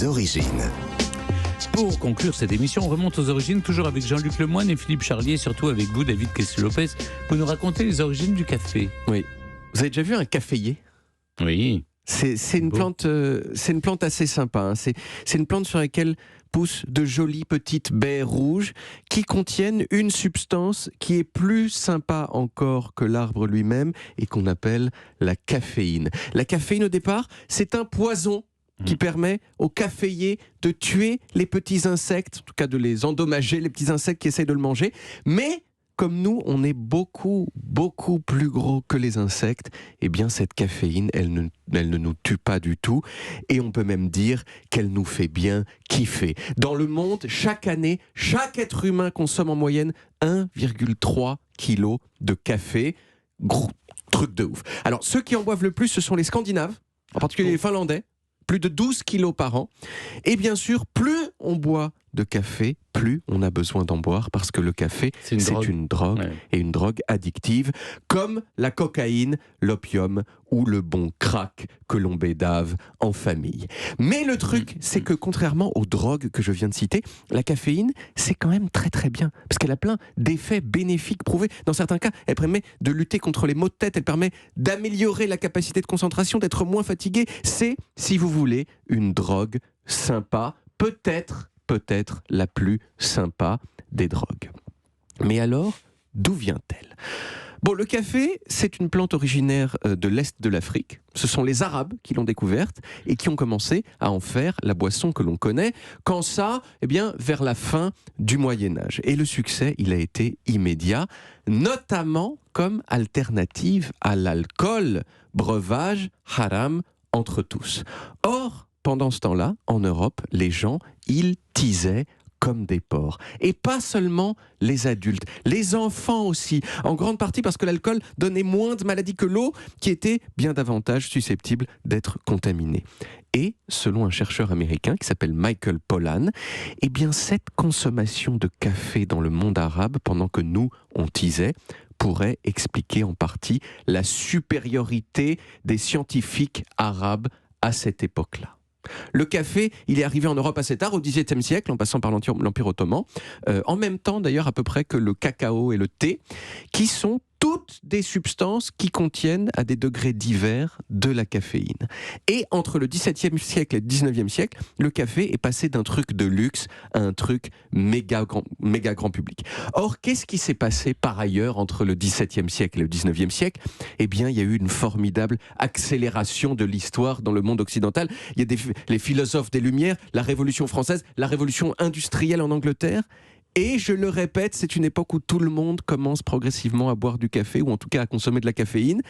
Les origines. Pour conclure cette émission, on remonte aux origines, toujours avec Jean-Luc Lemoyne et Philippe Charlier, surtout avec vous, David Questel-Lopez, pour nous raconter les origines du café. Oui. Vous avez déjà vu un caféier ? Oui. C'est une plante assez sympa. Hein. C'est une plante sur laquelle poussent de jolies petites baies rouges qui contiennent une substance qui est plus sympa encore que l'arbre lui-même et qu'on appelle la caféine. La caféine, au départ, c'est un poison qui permet au caféier de tuer les petits insectes, en tout cas de les endommager, les petits insectes qui essayent de le manger. Mais comme nous, on est beaucoup plus gros que les insectes, eh bien cette caféine, elle ne nous tue pas du tout. Et on peut même dire qu'elle nous fait bien kiffer. Dans le monde, chaque année, chaque être humain consomme en moyenne 1,3 kg de café. Gros truc de ouf. Alors, ceux qui en boivent le plus, ce sont les Scandinaves, en particulier les Finlandais. Plus de 12 kilos par an. Et bien sûr, plus on boit de café, plus on a besoin d'en boire, parce que le café, c'est une drogue, ouais. Et une drogue addictive, comme la cocaïne, l'opium ou le bon crack que l'on bédave en famille. Mais le truc, c'est que contrairement aux drogues que je viens de citer, la caféine, c'est quand même très très bien, parce qu'elle a plein d'effets bénéfiques prouvés. Dans certains cas, elle permet de lutter contre les maux de tête, elle permet d'améliorer la capacité de concentration, d'être moins fatigué. C'est, si vous voulez, une drogue sympa, peut-être la plus sympa des drogues. Mais alors, d'où vient-elle ? Bon, le café, c'est une plante originaire de l'Est de l'Afrique. Ce sont les Arabes qui l'ont découverte et qui ont commencé à en faire la boisson que l'on connaît. Quand ça, eh bien, vers la fin du Moyen-Âge. Et le succès, il a été immédiat, notamment comme alternative à l'alcool, breuvage haram entre tous. Or, pendant ce temps-là, en Europe, les gens, ils tisaient comme des porcs. Et pas seulement les adultes, les enfants aussi, en grande partie parce que l'alcool donnait moins de maladies que l'eau, qui était bien davantage susceptible d'être contaminée. Et selon un chercheur américain qui s'appelle Michael Pollan, eh bien cette consommation de café dans le monde arabe, pendant que nous, on tisait, pourrait expliquer en partie la supériorité des scientifiques arabes à cette époque-là. Le café, il est arrivé en Europe assez tard, au XVIIe siècle, en passant par l'Empire ottoman, en même temps d'ailleurs à peu près que le cacao et le thé, qui sont toutes des substances qui contiennent à des degrés divers de la caféine. Et entre le XVIIe siècle et le XIXe siècle, le café est passé d'un truc de luxe à un truc méga grand public. Or, qu'est-ce qui s'est passé par ailleurs entre le XVIIe siècle et le XIXe siècle ? Eh bien, il y a eu une formidable accélération de l'histoire dans le monde occidental. Il y a les philosophes des Lumières, la Révolution française, la Révolution industrielle en Angleterre. Et je le répète, c'est une époque où tout le monde commence progressivement à boire du café, ou en tout cas à consommer de la caféine.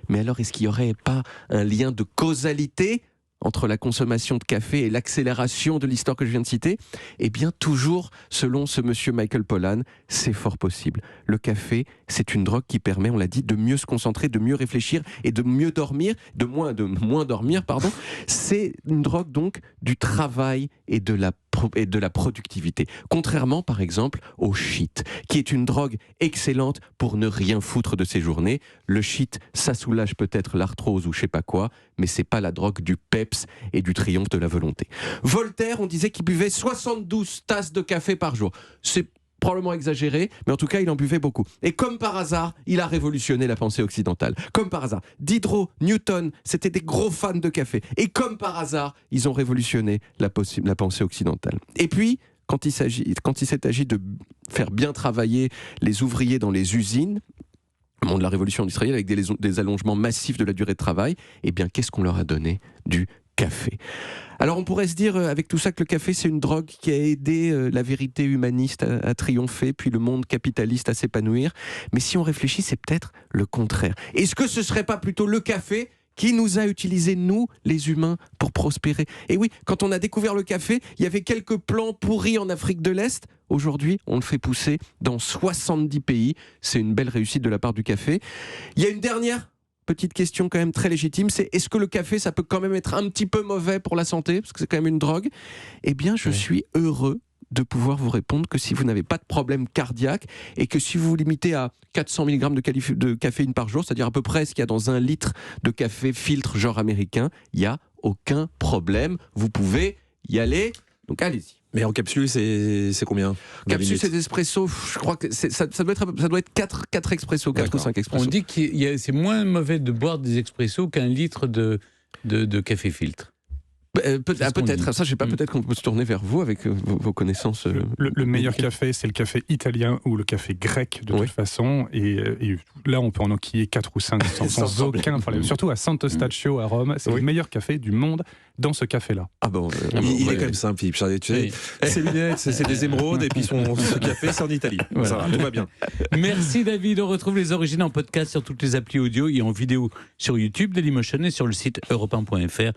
Mais alors, est-ce qu'il n'y aurait pas un lien de causalité entre la consommation de café et l'accélération de l'histoire que je viens de citer ? Eh bien, toujours, selon ce monsieur Michael Pollan, c'est fort possible. Le café, c'est une drogue qui permet, on l'a dit, de mieux se concentrer, de mieux réfléchir et de mieux dormir, de moins dormir, pardon. C'est une drogue, donc, du travail et de la productivité. Contrairement, par exemple, au shit, qui est une drogue excellente pour ne rien foutre de ses journées. Le shit, ça soulage peut-être l'arthrose ou je sais pas quoi, mais c'est pas la drogue du peps et du triomphe de la volonté. Voltaire, on disait qu'il buvait 72 tasses de café par jour. C'est probablement exagéré, mais en tout cas, il en buvait beaucoup. Et comme par hasard, il a révolutionné la pensée occidentale. Comme par hasard. Diderot, Newton, c'était des gros fans de café. Et comme par hasard, ils ont révolutionné la pensée occidentale. Et puis, quand il s'est agi de faire bien travailler les ouvriers dans les usines, au moment de la révolution industrielle, avec des allongements massifs de la durée de travail, eh bien, qu'est-ce qu'on leur a donné ? Du café. Alors on pourrait se dire avec tout ça que le café c'est une drogue qui a aidé la vérité humaniste à triompher, puis le monde capitaliste à s'épanouir. Mais si on réfléchit, c'est peut-être le contraire. Est-ce que ce serait pas plutôt le café qui nous a utilisé, nous, les humains, pour prospérer ? Et oui, quand on a découvert le café, il y avait quelques plants pourris en Afrique de l'Est. Aujourd'hui, on le fait pousser dans 70 pays. C'est une belle réussite de la part du café. Il y a une dernière petite question quand même très légitime, c'est est-ce que le café, ça peut quand même être un petit peu mauvais pour la santé, parce que c'est quand même une drogue ? Eh bien, je suis heureux de pouvoir vous répondre que si vous n'avez pas de problème cardiaque et que si vous vous limitez à 400 mg de caféine par jour, c'est-à-dire à peu près ce qu'il y a dans 1 litre de café filtre genre américain, il n'y a aucun problème. Vous pouvez y aller. Donc allez-y. Mais en capsule, c'est combien? Capsule, c'est espresso. Je crois que ça doit être 4 expressos, 4 ou 5 expressos. On dit que c'est moins mauvais de boire des expressos qu'un litre de café filtre. Peut-être, ça je sais pas, peut-être qu'on peut se tourner vers vous avec vos connaissances. Le meilleur café, c'est le café italien ou le café grec de toute façon, et là on peut en enquiller 4 ou 5 sans aucun problème. Surtout à Sant'Eustachio à Rome, c'est le meilleur café du monde dans ce café-là. Ah bon, il est quand même simple, Philippe Charlier, tu sais, ses lunettes, c'est des émeraudes, et puis ce café, c'est en Italie. Voilà. Ça va, tout va bien. Merci David, on retrouve les origines en podcast sur toutes les applis audio et en vidéo sur YouTube, Dailymotion et sur le site europe1.fr.